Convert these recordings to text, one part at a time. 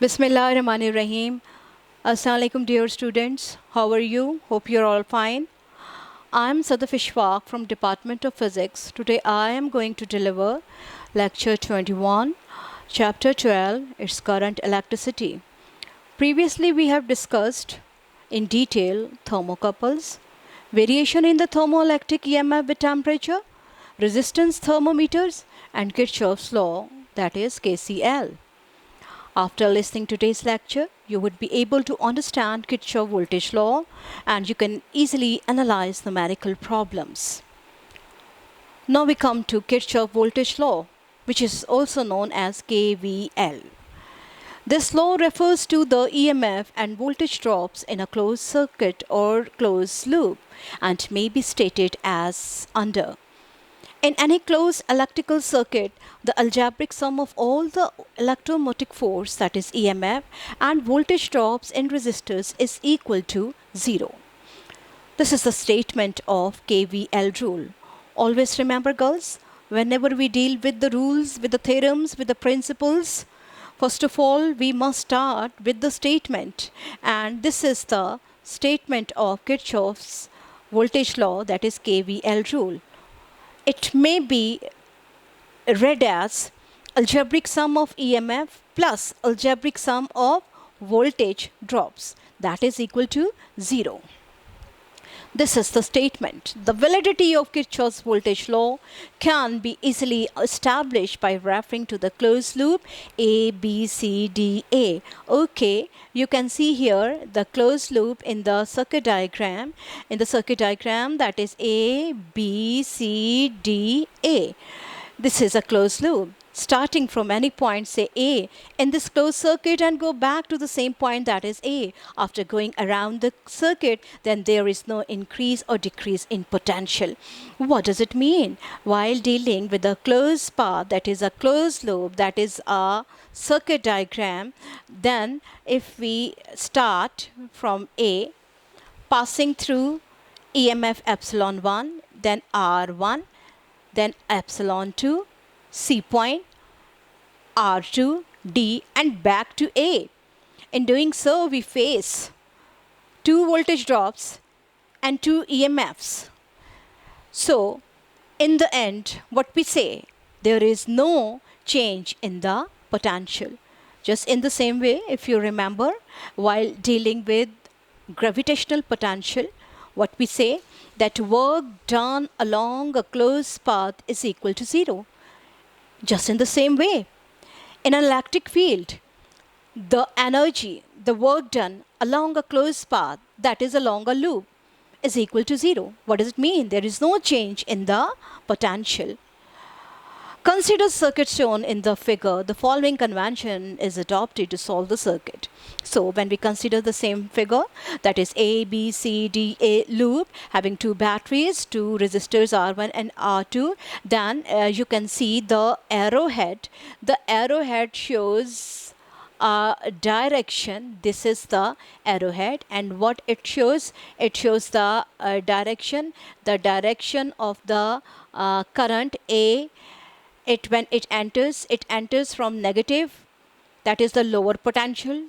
Bismillahirrahmanirrahim. Assalamu alaikum, dear students. How are you? Hope you're all fine. I'm Sadaf Ishfaq from Department of Physics. Today I am going to deliver lecture 21, chapter 12, its current electricity. Previously we have discussed in detail thermocouples, variation in the thermoelectric EMF with temperature, resistance thermometers, and Kirchhoff's law, that is KCL. After listening to today's lecture, you would be able to understand Kirchhoff voltage law and you can easily analyze numerical problems. Now we come to Kirchhoff voltage law, which is also known as KVL. This law refers to the EMF and voltage drops in a closed circuit or closed loop and may be stated as under. In any closed electrical circuit, the algebraic sum of all the electromotive force, that is EMF, and voltage drops in resistors is equal to 0. This is the statement of KVL rule. Always remember, girls, whenever we deal with the rules, with the theorems, with the principles, first of all, we must start with the statement. And this is the statement of Kirchhoff's voltage law, that is KVL rule. It may be read as algebraic sum of EMF plus algebraic sum of voltage drops, that is equal to 0. This is the statement. The validity of Kirchhoff's voltage law can be easily established by referring to the closed loop A, B, C, D, A. Okay, you can see here the closed loop in the circuit diagram. In the circuit diagram, that is A, B, C, D, A. This is a closed loop. Starting from any point, say A, in this closed circuit and go back to the same point, that is A. After going around the circuit, then there is no increase or decrease in potential. What does it mean? While dealing with a closed path, that is a closed loop, that is a circuit diagram, then if we start from A, passing through EMF epsilon 1, then R1, then epsilon 2, C point, R2, D, and back to A. In doing so, we face 2 voltage drops and 2 EMFs. So, in the end, what we say, there is no change in the potential. Just in the same way, if you remember, while dealing with gravitational potential, what we say, that work done along a closed path is equal to 0. Just in the same way, in an electric field, the energy, the work done along a closed path, that is along a loop, is equal to 0. What does it mean? There is no change in the potential. Consider circuit shown in the figure. The following convention is adopted to solve the circuit. So when we consider the same figure, that is A, B, C, D, A loop having 2 batteries, 2 resistors R1 and R2, then you can see the arrowhead. The arrowhead shows direction. This is the arrowhead, and what it shows the direction of the current A. When it enters from negative, that is the lower potential,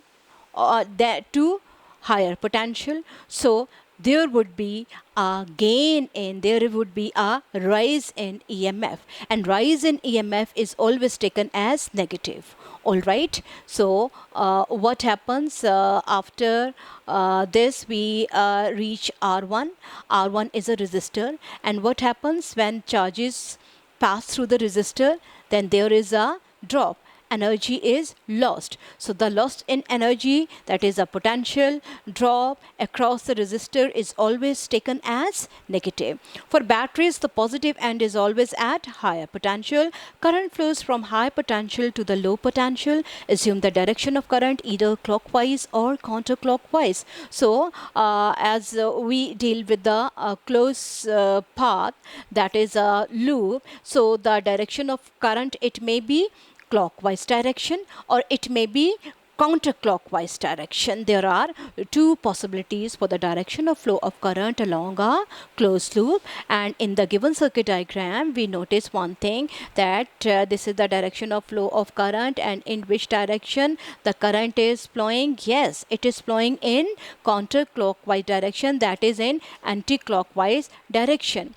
to higher potential. So there would be a there would be a rise in EMF, and rise in EMF is always taken as negative. All right. So what happens after this? We reach R1. R1 is a resistor, and what happens when charges pass through the resistor? Then there is a drop. Energy is lost. So the loss in energy, that is a potential drop across the resistor, is always taken as negative. For batteries, the positive end is always at higher potential. Current flows from high potential to the low potential. Assume the direction of current either clockwise or counterclockwise. So as we deal with the closed path, that is a loop, so the direction of current, it may be clockwise direction or it may be counterclockwise direction. There are two possibilities for the direction of flow of current along a closed loop, and in the given circuit diagram we notice one thing, that this is the direction of flow of current, and in which direction the current is flowing. Yes, it is flowing in counterclockwise direction, that is in anti-clockwise direction.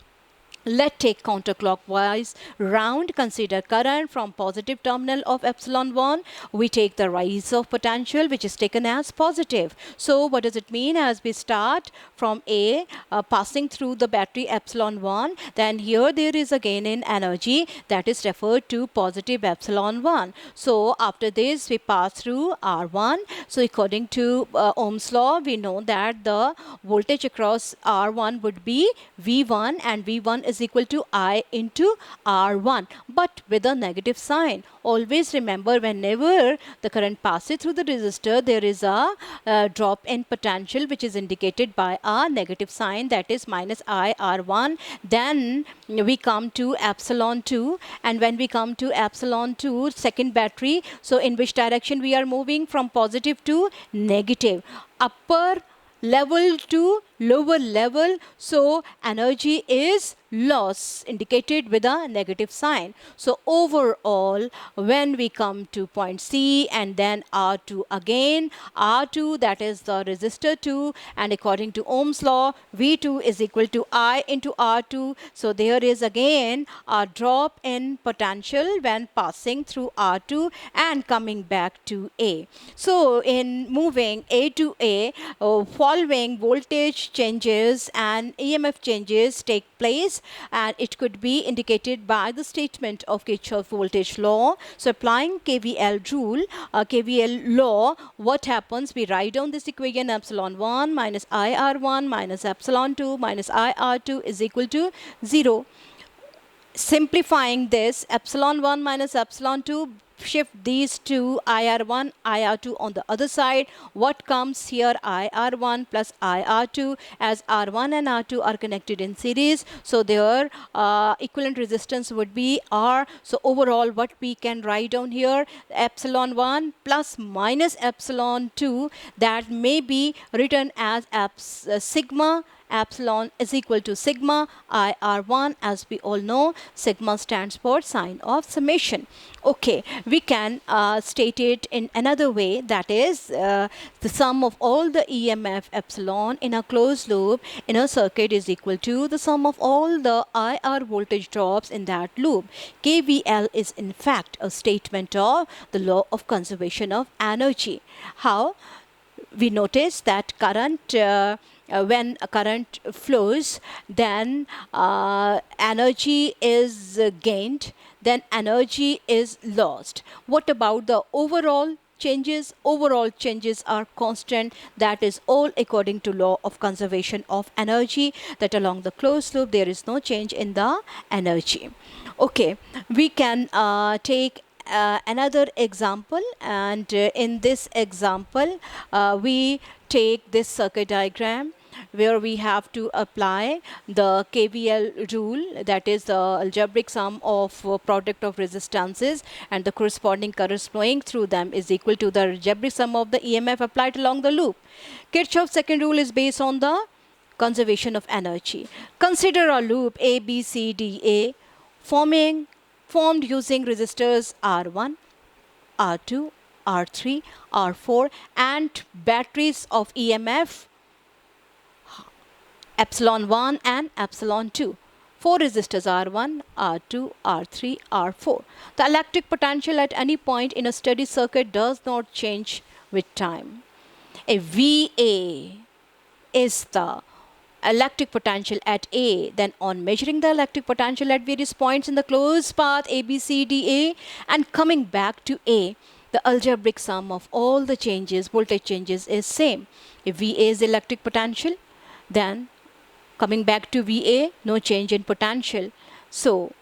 Let's take counterclockwise round. Consider current from positive terminal of epsilon 1. We take the rise of potential, which is taken as positive. So what does it mean? As we start from A, passing through the battery epsilon 1, then here there is a gain in energy that is referred to positive epsilon 1. So after this we pass through R1. So according to Ohm's law, we know that the voltage across R1 would be V1, and V1 is equal to I into R1, but with a negative sign. Always remember, whenever the current passes through the resistor, there is a drop in potential which is indicated by a negative sign, that is minus I R1. Then we come to epsilon 2, and when we come to epsilon 2, second battery, so in which direction we are moving? From positive to negative, upper level to lower level. So energy is loss, indicated with a negative sign. So overall, when we come to point C and then R2 again, R2, that is the resistor 2, and according to Ohm's law, V2 is equal to I into R2. So there is again a drop in potential when passing through R2 and coming back to A. So in moving A to A, following voltage changes and EMF changes take place, and it could be indicated by the statement of Kirchhoff voltage law. So applying KVL rule, KVL law, what happens? We write down this equation: epsilon 1 minus IR1 minus epsilon 2 minus IR2 is equal to 0. Simplifying this, epsilon 1 minus epsilon 2, shift these two, IR1, IR2 on the other side. What comes here? IR1 plus IR2, as R1 and R2 are connected in series, so their equivalent resistance would be R. So overall, what we can write down here, epsilon 1 plus minus epsilon 2, that may be written as sigma epsilon is equal to sigma IR1. As we all know, sigma stands for sign of summation. Okay, we can state it in another way, that is the sum of all the EMF epsilon in a closed loop in a circuit is equal to the sum of all the IR voltage drops in that loop. KVL is in fact a statement of the law of conservation of energy. How? We notice that current when a current flows, then energy is gained, then energy is lost. What about the overall changes? Overall changes are constant. That is all according to law of conservation of energy, that along the closed loop there is no change in the energy. Okay, we can take another example, and in this example we take this circuit diagram where we have to apply the KVL rule, that is the algebraic sum of product of resistances and the corresponding currents flowing through them is equal to the algebraic sum of the EMF applied along the loop. Kirchhoff's second rule is based on the conservation of energy. Consider a loop ABCDA formed using resistors R1, R2, R3, R4 and batteries of EMF epsilon 1 and epsilon 2. 4 resistors R1, R2, R3, R4. The electric potential at any point in a steady circuit does not change with time. If VA is the electric potential at A, then on measuring the electric potential at various points in the closed path ABCDA and coming back to A, the algebraic sum of all the changes, voltage changes, is same. If VA is electric potential, then coming back to VA, no change in potential. So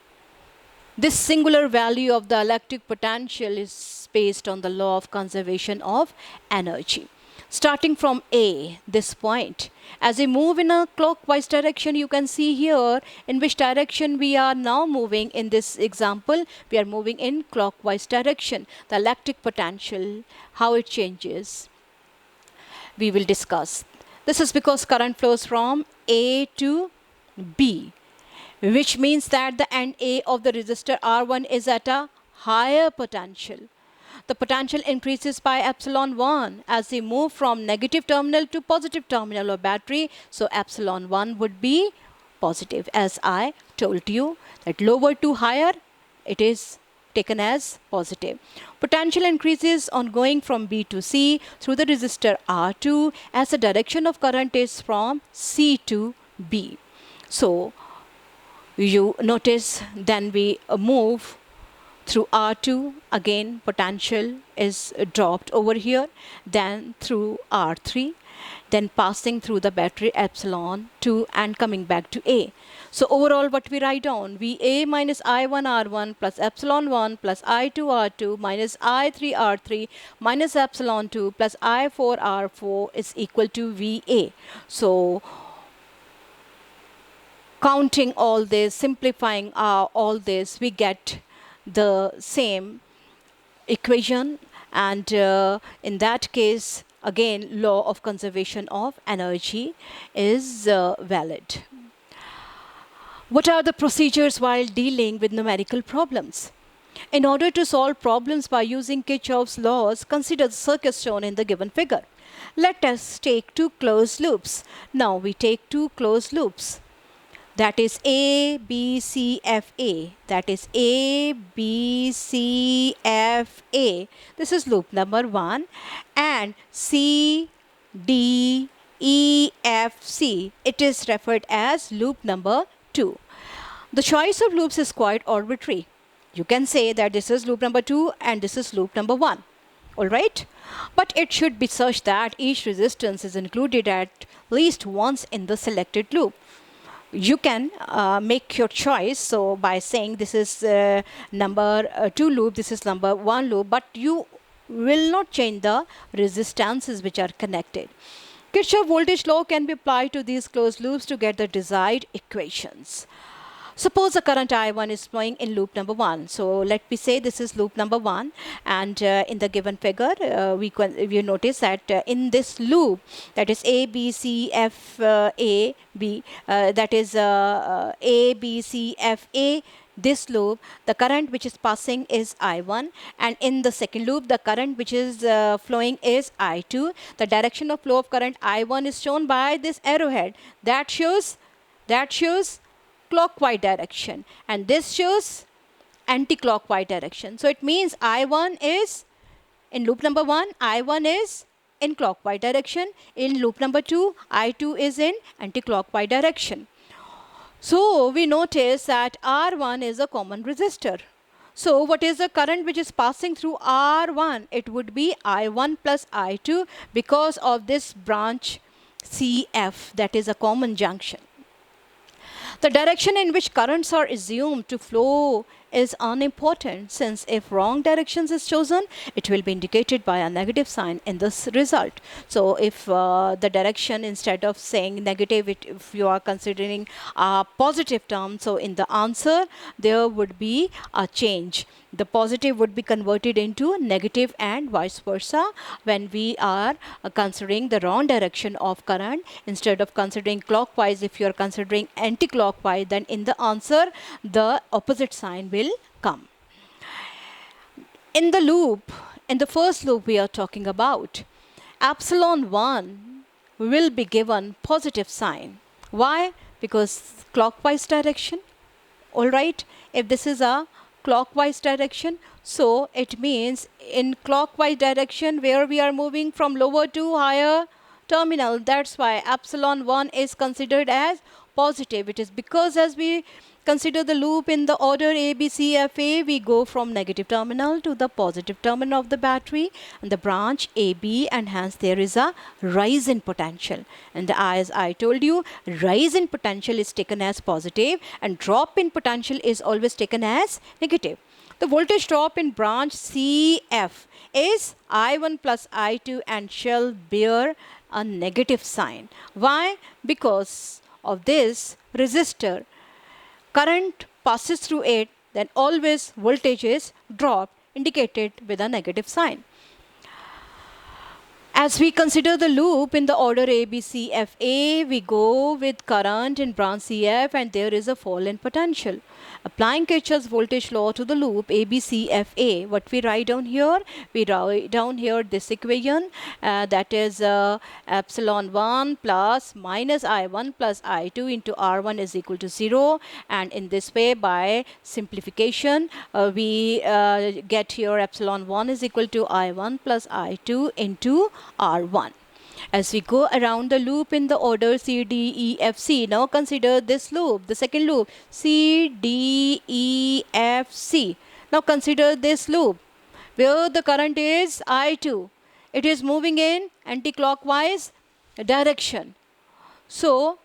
this singular value of the electric potential is based on the law of conservation of energy. starting from A, this point. As we move in a clockwise direction, you can see here in which direction we are now moving. In this example, we are moving in clockwise direction. The electric potential, how it changes, we will discuss. This is because current flows from A to B, which means that the end A of the resistor R1 is at a higher potential. The potential increases by epsilon 1 as we move from negative terminal to positive terminal of battery. So epsilon 1 would be positive, as I told you that lower to higher, it is taken as positive. Potential increases on going from B to C through the resistor R2 as the direction of current is from C to B. So you notice then we move through R2, again potential is dropped over here, then through R3, then passing through the battery epsilon 2 and coming back to A. So overall what we write down, VA minus I1 R1 plus epsilon 1 plus I2 R2 minus I3 R3 minus epsilon 2 plus I4 R4 is equal to VA. So counting all this, simplifying all this, we get the same equation, and in that case again law of conservation of energy is valid. What are the procedures while dealing with numerical problems? In order to solve problems by using Kirchhoff's laws, consider the circuits shown in the given figure. Let us take two closed loops. Now we take two closed loops. That is A, B, C, F, A. That is A, B, C, F, A. This is loop number 1. And C, D, E, F, C. It is referred as loop number 2. The choice of loops is quite arbitrary. You can say that this is loop number 2 and this is loop number 1. Alright? But it should be such that each resistance is included at least once in the selected loop. You can make your choice, so by saying this is number 2 loop, this is number 1 loop, but you will not change the resistances which are connected. Kirchhoff voltage law can be applied to these closed loops to get the desired equations. Suppose the current I1 is flowing in loop number 1. So let me say this is loop number 1, and in the given figure we notice that in this loop, that is A, B, C, F, A, B, that is A, B, C, F, A, this loop, the current which is passing is I1, and in the second loop the current which is flowing is I2. The direction of flow of current I1 is shown by this arrowhead that shows clockwise direction, and this shows anti-clockwise direction. So it means I1 is in loop number 1, I1 is in clockwise direction. In loop number 2, I2 is in anti-clockwise direction. So we notice that R1 is a common resistor. So what is the current which is passing through R1? It would be I1 plus I2 because of this branch CF, that is a common junction. The direction in which currents are assumed to flow is unimportant, since if wrong directions is chosen, it will be indicated by a negative sign in this result. So if the direction, instead of saying negative, if you are considering a positive term, so in the answer there would be a change. The positive would be converted into negative and vice versa when we are considering the wrong direction of current. Instead of considering clockwise, if you are considering anti-clockwise, then in the answer the opposite sign will come. In the loop, in the first loop we are talking about, epsilon 1 will be given positive sign. Why? Because clockwise direction. Alright, if this is a clockwise direction, so it means in clockwise direction where we are moving from lower to higher terminal, that's why epsilon 1 is considered as positive. It is because as we consider the loop in the order A, B, C, F, A, we go from negative terminal to the positive terminal of the battery and the branch AB, and hence there is a rise in potential. And as I told you, rise in potential is taken as positive and drop in potential is always taken as negative. The voltage drop in branch CF is I1 plus I2 and shall bear a negative sign. Why? Because of this resistor, current passes through it, then always voltage is dropped, indicated with a negative sign. As we consider the loop in the order A, B, C, F, A, we go with current in branch CF and there is a fall in potential. Applying Kirchhoff's voltage law to the loop A, B, C, F, A, what we write down here? We write down here this equation that is epsilon 1 plus minus I1 plus I2 into R1 is equal to 0, and in this way by simplification we get here epsilon 1 is equal to I1 plus I2 into R1. As we go around the loop in the order C, D, E, F, C, now consider this loop, the second loop, C, D, E, F, C. Now consider this loop where the current is I2. It is moving in anti-clockwise direction. So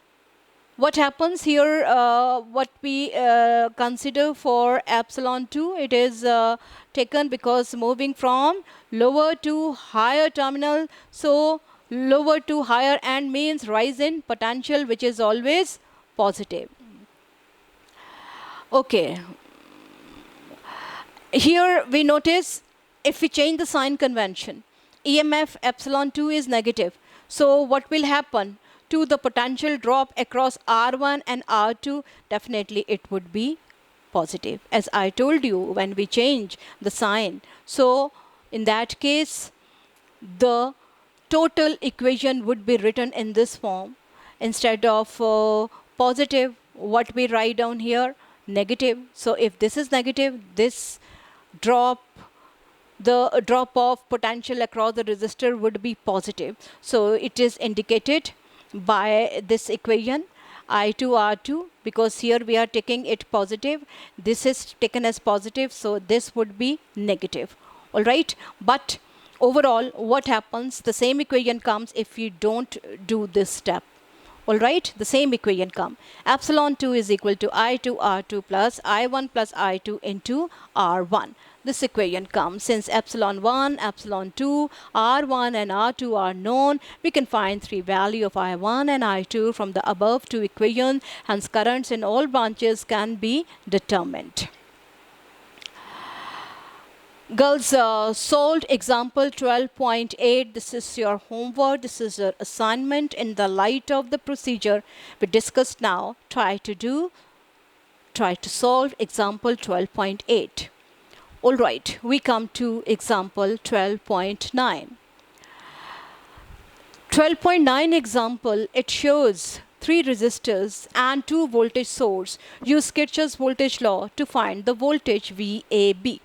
what happens here, what we consider for epsilon 2, it is taken because moving from lower to higher terminal. So lower to higher end means rise in potential, which is always positive. Okay. Here we notice if we change the sign convention, EMF epsilon 2 is negative. So what will happen to the potential drop across R1 and R2? Definitely it would be positive, as I told you when we change the sign. So in that case, the total equation would be written in this form. Instead of positive, what we write down here? Negative. So if this is negative, this drop, the drop of potential across the resistor would be positive. So it is indicated by this equation I2 R2, because here we are taking it positive, this is taken as positive, so this would be negative. All right, but overall what happens, the same equation comes if you don't do this step. All right, the same equation come. Epsilon 2 is equal to I2 R2 plus I1 plus I2 into R1. This equation comes. Since epsilon 1, epsilon 2, R1 and R2 are known, we can find three value of I1 and I2 from the above two equations. Hence currents in all branches can be determined. Girls, solved example 12.8. This is your homework. This is your assignment. In the light of the procedure we discussed now, try to solve example 12.8. All right, we come to example 12.9. 12.9 example, it shows three resistors and two voltage source. Use Kirchhoff's voltage law to find the voltage VAB.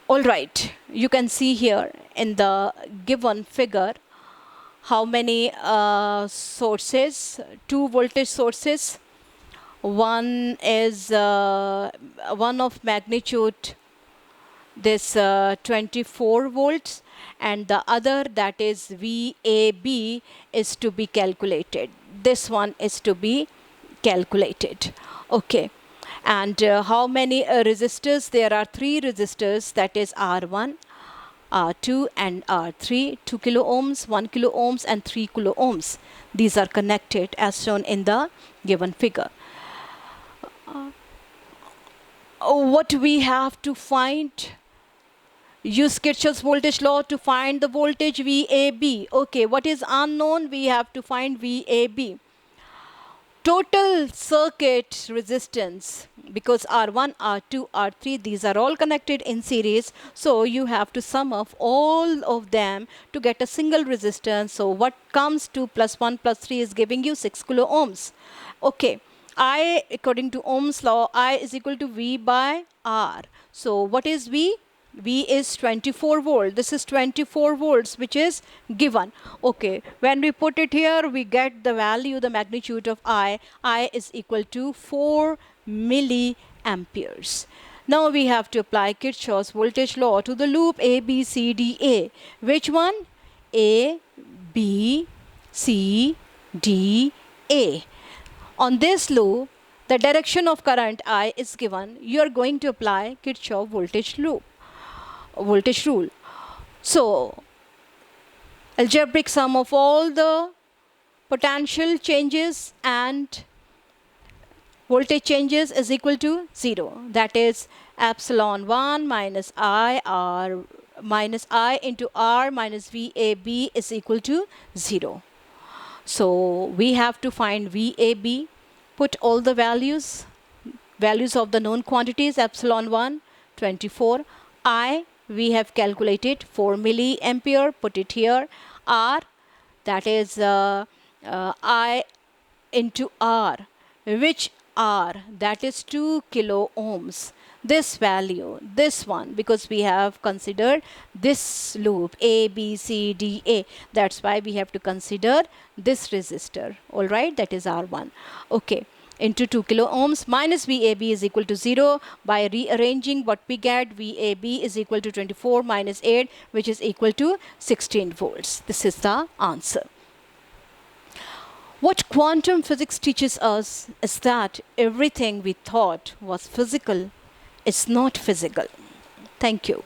All right, you can see here in the given figure how many sources, two voltage sources. One is one of magnitude this 24 volts, and the other, that is VAB, is to be calculated. This one is to be calculated. Okay. And how many resistors? There are three resistors, that is R1, R2 and R3, 2 kilo ohms, 1 kilo ohms and 3 kilo ohms. These are connected as shown in the given figure. What we have to find? Use Kirchhoff's voltage law to find the voltage VAB. Okay, what is unknown? We have to find VAB. Total circuit resistance, because R1, R2, R3, these are all connected in series. So you have to sum up all of them to get a single resistance. So what comes to plus 1 plus 3 is giving you 6 kilo ohms. Okay, I, according to Ohm's law, I is equal to V by R. So what is V? V is 24 volt. This is 24 volts, which is given. Okay, when we put it here, we get the value, the magnitude of I. I is equal to 4 milliamperes. Now we have to apply Kirchhoff's voltage law to the loop A, B, C, D, A. Which one? A, B, C, D, A. On this loop, the direction of current I is given, you are going to apply Kirchhoff voltage rule. So, algebraic sum of all the potential changes and voltage changes is equal to 0. That is epsilon 1 minus I R minus I into R minus VAB is equal to 0. So we have to find VAB, put all the values of the known quantities, epsilon 1, 24. I, we have calculated 4 milliampere, put it here. R, that is I into R, which R, that is 2 kilo ohms. This value, this one, because we have considered this loop A, B, C, D, A. That's why we have to consider this resistor. All right, that is R1. Okay, into 2 kilo ohms minus VAB is equal to 0. By rearranging what we get, VAB is equal to 24 minus 8, which is equal to 16 volts. This is the answer. What quantum physics teaches us is that everything we thought was physical is not physical. Thank you.